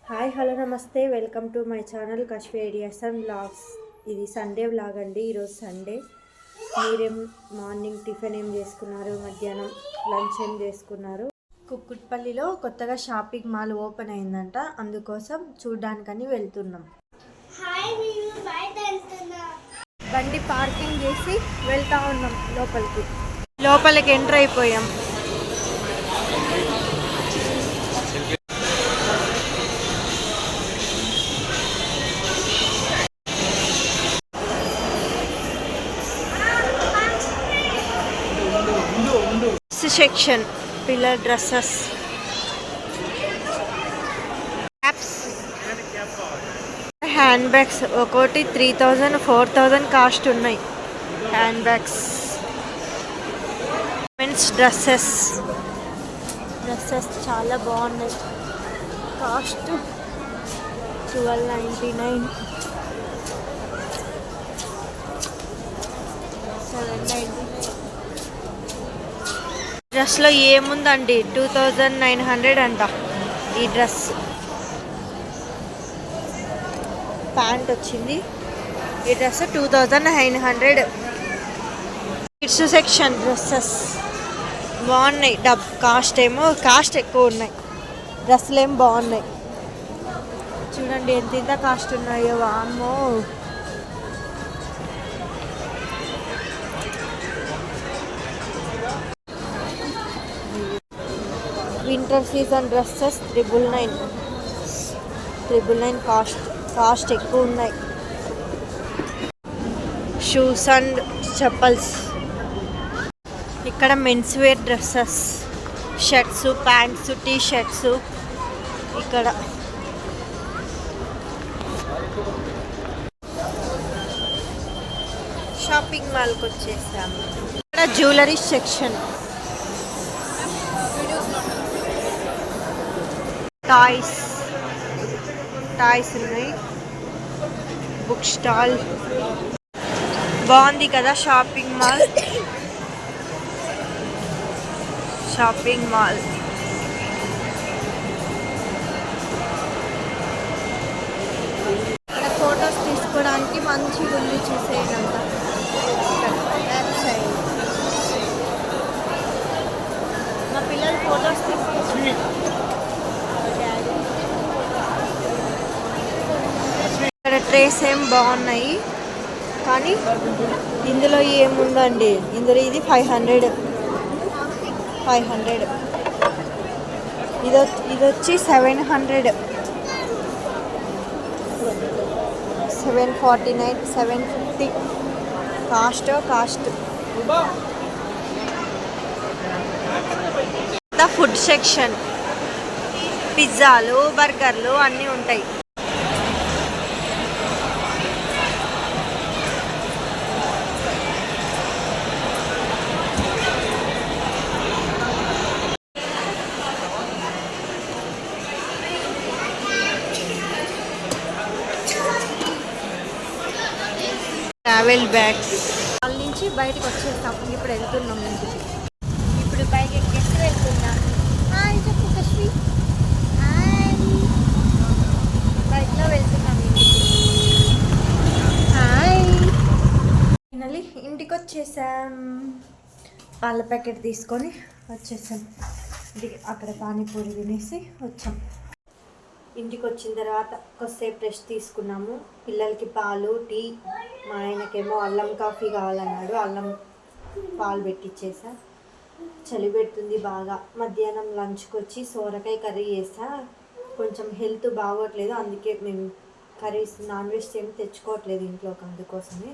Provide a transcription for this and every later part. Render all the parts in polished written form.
Hi hello నమస్తే welcome to my channel కశ్మీ ideas and vlogs. ఇది సండే వ్లాగ్ అండి. ఈరోజు సండే. మీరేం మార్నింగ్ టిఫిన్ ఏం చేసుకున్నారు, మధ్యాహ్నం లంచ్ ఏం చేసుకున్నారు? కుక్కుట్పల్లిలో కొత్తగా షాపింగ్ మాల్ ఓపెన్ అయిందంట, అందుకోసం చూడ్డానికని వెళ్తున్నాం. బండి పార్కింగ్ చేసి వెళ్తా ఉన్నాం లోపలికి ఎంటర్ అయిపోయాం. Section pillar dresses, caps, hand bags ఒక్కోటి 3000 4000 కాస్ట్ ఉన్నాయి. హ్యాండ్ బ్యాగ్స్, మెన్స్ డ్రెస్సెస్ చాలా బాగున్నాయి. కాస్ట్ 1299, 799. డ్రెస్లో ఏముందండి, 2900 అంట ఈ డ్రెస్. ప్యాంట్ వచ్చింది. ఈ డ్రెస్ 2900. కిడ్స్ సెక్షన్ డ్రెస్సెస్ బాగున్నాయి. కాస్ట్ ఎక్కువ ఉన్నాయి. డ్రెస్సులు ఏం బాగున్నాయి. చూడండి ఎంత కాస్ట్ ఉన్నాయో. వామ్మో, వింటర్ సీజన్ డ్రెస్సెస్ 999 కాస్ట్ ఎక్కువ ఉన్నాయి. Shoes and chappals. ఇక్కడ men's wear dresses, shirts, pants, T shirts. ఇక్కడ షాపింగ్ మాల్కి వచ్చేసాము. ఇక్కడ జ్యువెలరీ సెక్షన్, టాయ్స్ ఉన్నాయి. బుక్ స్టాల్ బాగుంది కదా. షాపింగ్ మాల్ ఇక్కడ ఫొటోస్ తీసుకోవడానికి మంచిగా ఉంది. చూసేయండి, మా పిల్లలు ఫొటోస్ తీసుకొచ్చి. ఇక్కడ ట్రేస్ ఏం బాగున్నాయి, కానీ ఇందులో ఏముందండి, ఇందులో ఇది 500. ఇది వచ్చి 700, 749, 750 కాస్ట్. ఫుడ్ సెక్షన్, పిజ్జాలు, బర్గర్లు అన్నీ ఉంటాయి. Travel bags. వాళ్ళ నుంచి బయటకు వచ్చేస్తాం. ఇప్పుడు వెళ్తున్నాం ఇంటికి. ఇప్పుడు బైక్ ఎక్కేసి వెళ్తున్నాం. చెప్పు కశ్మీ. బైక్లో వెళ్తున్నాం ఇంటికి. ఫైనల్లీ ఇంటికి వచ్చేసాం. పాల ప్యాకెట్ తీసుకొని వచ్చేసాం. అక్కడ పానీపూరి తినేసి వచ్చాం. ఇంటికి వచ్చిన తర్వాత కొద్దిసేపు రెస్ట్ తీసుకున్నాము. పిల్లలకి పాలు, టీ, మా ఆయనకేమో అల్లం కాఫీ కావాలన్నాడు. అల్లం పాలు పెట్టించేసా. చలి పెడుతుంది బాగా. మధ్యాహ్నం లంచ్కి వచ్చి సోరకాయ కర్రీ చేసా. కొంచెం హెల్త్ బాగోట్లేదు, అందుకే మేము కర్రీస్ నాన్ వెజ్ ఏమి తెచ్చుకోవట్లేదు ఇంట్లోకి. అందుకోసమే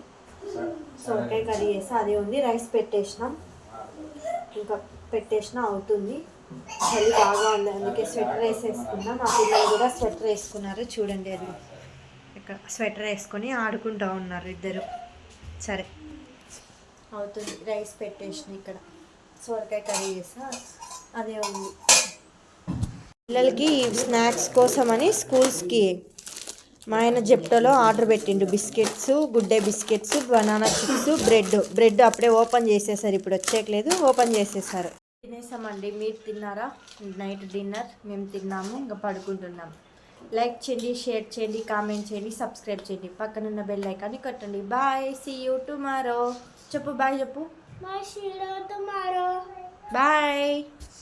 సోరకాయ కర్రీ చేసా. అదే ఉంది. రైస్ పెట్టేసినా అవుతుంది. చలి బాగా ఉంది, అందుకే స్వెటర్ వేసేసుకున్నాం. మా పిల్లలు కూడా స్వెటర్ వేసుకున్నారు. చూడండి, అది ఇక్కడ స్వెటర్ వేసుకొని ఆడుకుంటూ ఉన్నారు ఇద్దరు. సరే అవుతుంది. రైస్ పెట్టేసిన. ఇక్కడ సొరకాయ కర్రీ చేసా, అదే ఉంది. పిల్లలకి స్నాక్స్ కోసమని స్కూల్స్కి మా ఆయన జెప్టోలో ఆర్డర్ పెట్టిండు. Biscuits, good day biscuits, banana chips, bread అప్పుడే ఓపెన్ చేసేసారు. ఇప్పుడు వచ్చేయట్లేదు, ఓపెన్ చేసేసారు. తినేసామండి. మీరు తిన్నారా? నైట్ డిన్నర్ మేము తిన్నాము, ఇంకా పడుకుంటున్నాం. లైక్ చేయండి, షేర్ చేయండి, కామెంట్ చేయండి, సబ్స్క్రైబ్ చేయండి, పక్కనున్న బెల్ ఐకాన్ని కొట్టండి. Bye, see you tomorrow. చెప్పు బాయ్ చెప్పు. బాయ్.